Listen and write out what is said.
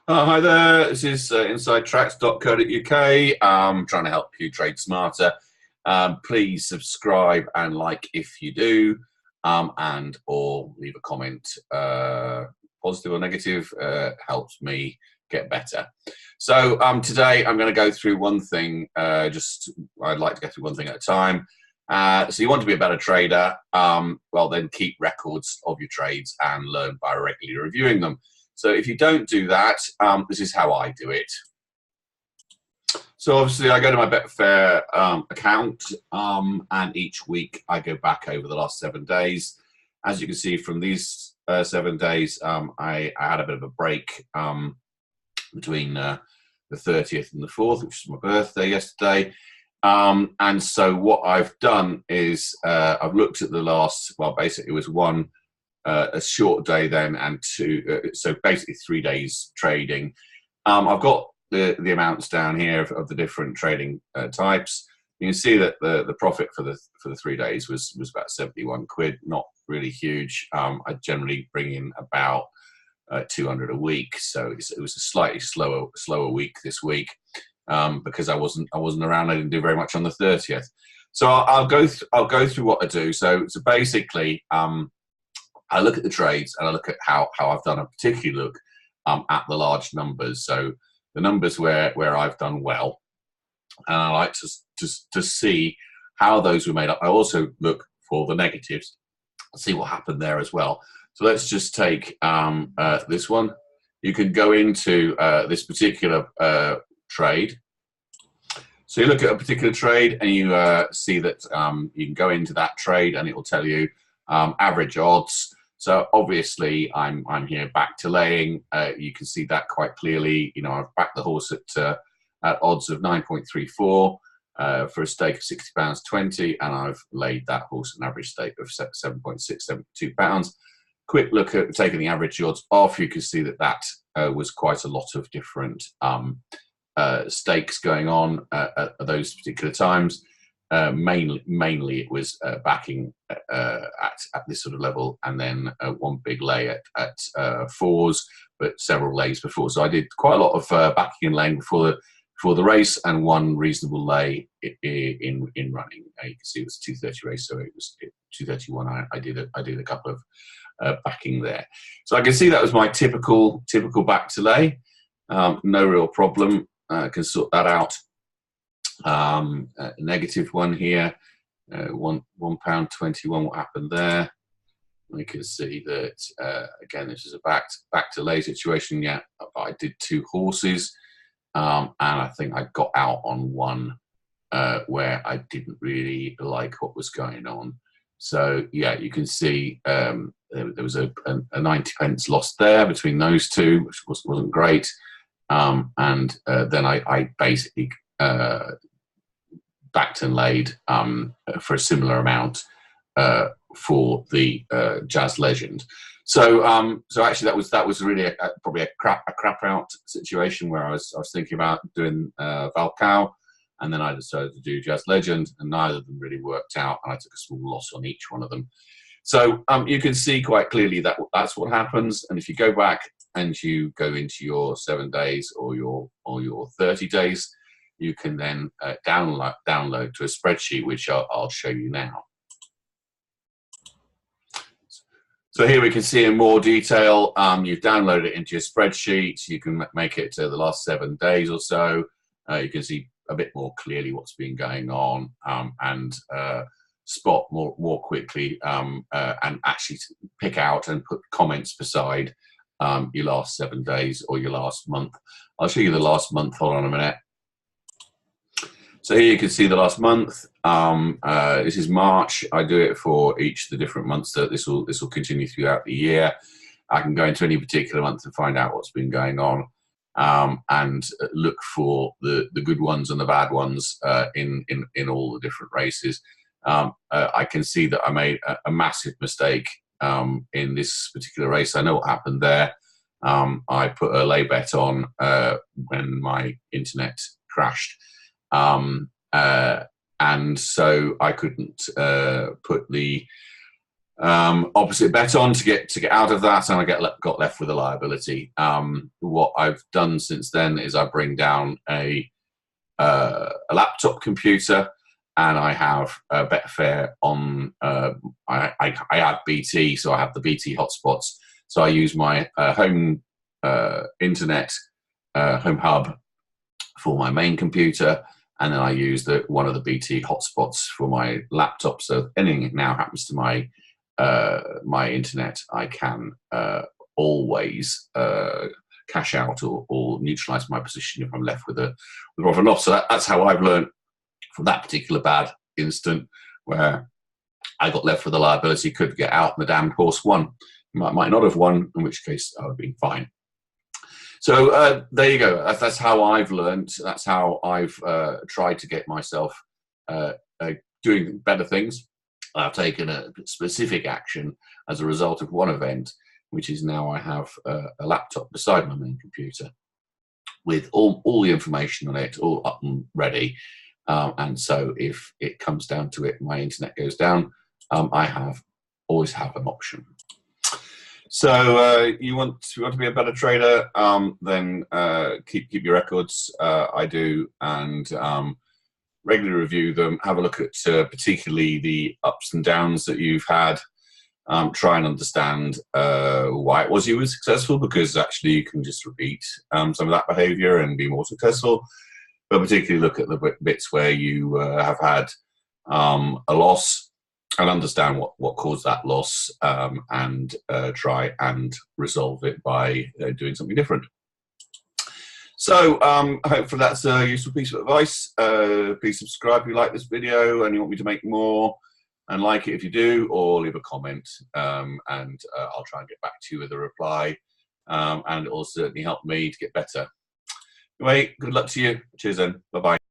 Hi there, this is insidetracks.co.uk. Trying to help you trade smarter. Please subscribe and like if you do, and or leave a comment, positive or negative, helps me get better. So today I'm going to go through one thing, I'd like to go through one thing at a time. So you want to be a better trader, well then keep records of your trades and learn by regularly reviewing them. So if you don't do that, this is how I do it. So obviously I go to my Betfair account, and each week I go back over the last 7 days. As you can see from these 7 days, I had a bit of a break between the 30th and the 4th, which was my birthday yesterday. And so what I've done is I've looked at the last, well, basically it was a short day then, and two, so basically 3 days trading. I've got the amounts down here of the different trading types. You can see that the profit for the 3 days was about 71 quid, not really huge. I generally bring in about 200 a week, so it was a slightly slower week this week because I wasn't around. I didn't do very much on the 30th. So I'll go through what I do. So basically. I look at the trades and I look at how I've done a particular look at the large numbers. So the numbers where I've done well, and I like to see how those were made up. I also look for the negatives, see what happened there as well. So let's just take this one. You can go into this particular trade. So you look at a particular trade and you see that you can go into that trade and it will tell you average odds. So obviously I'm here back to laying. You can see that quite clearly. You know, I've backed the horse at odds of 9.34 for a stake of £60.20, and I've laid that horse an average stake of £7.672. Quick look at taking the average odds off. You can see that was quite a lot of different stakes going on at those particular times. Mainly it was backing at this sort of level, and then one big lay at fours, but several lays before. So I did quite a lot of backing and laying before the race, and one reasonable lay in running. You can see it was a 230 race, so it was 231. I did a couple of backing there, so I can see that was my typical back to lay. No real problem. I can sort that out. Negative one here, £1.21. What happened there? We can see that again, this is a back to lay situation. Yeah, I did 2 horses, and I think I got out on one where I didn't really like what was going on. So yeah, you can see there was a 90 pence loss there between those two, which wasn't great. And then I basically backed and laid for a similar amount for the Jazz Legend. So actually that was really probably a crap out situation where I was thinking about doing Valcao, and then I decided to do Jazz Legend, and neither of them really worked out, and I took a small loss on each one of them. So you can see quite clearly that that's what happens. And if you go back and you go into your 7 days or your 30 days, you can then download to a spreadsheet, which I'll show you now. So here we can see in more detail, you've downloaded it into your spreadsheet. You can make it to the last 7 days or so. You can see a bit more clearly what's been going on, and spot more quickly, and actually pick out and put comments beside your last 7 days or your last month. I'll show you the last month. Hold on a minute. So here you can see the last month. This is March. I do it for each of the different months. That this will continue throughout the year. I can go into any particular month and find out what's been going on, and look for the good ones and the bad ones in all the different races. I can see that I made a massive mistake in this particular race. I know what happened there. I put a lay bet on when my internet crashed. And so I couldn't put the opposite bet on to get out of that, and I got left with a liability. What I've done since then is I bring down a laptop computer, and I have Betfair on. I have BT, so I have the BT hotspots. So I use my home internet home hub for my main computer, and then I use one of the BT hotspots for my laptop. So if anything now happens to my my internet, I can always cash out or neutralize my position if I'm left with a profit and loss. So that's how I've learned from that particular bad instant where I got left with a liability, could get out, and the damned horse won. Might not have won, in which case I would have been fine. So there you go. That's how I've learned. That's how I've tried to get myself doing better things. I've taken a specific action as a result of one event, which is now I have a laptop beside my main computer with all the information on it, all up and ready. And so if it comes down to it, my internet goes down, I always have an option. So you want to be a better trader, then keep your records. I do, and regularly review them. Have a look at particularly the ups and downs that you've had. Try and understand why it was you were successful, because actually you can just repeat some of that behavior and be more successful. But particularly look at the bits where you have had a loss, and understand what caused that loss, and try and resolve it by doing something different. So hopefully that's a useful piece of advice. Please subscribe if you like this video and you want me to make more, and like it if you do, or leave a comment, and I'll try and get back to you with a reply, and it will certainly help me to get better. Anyway, good luck to you. Cheers then. Bye-bye.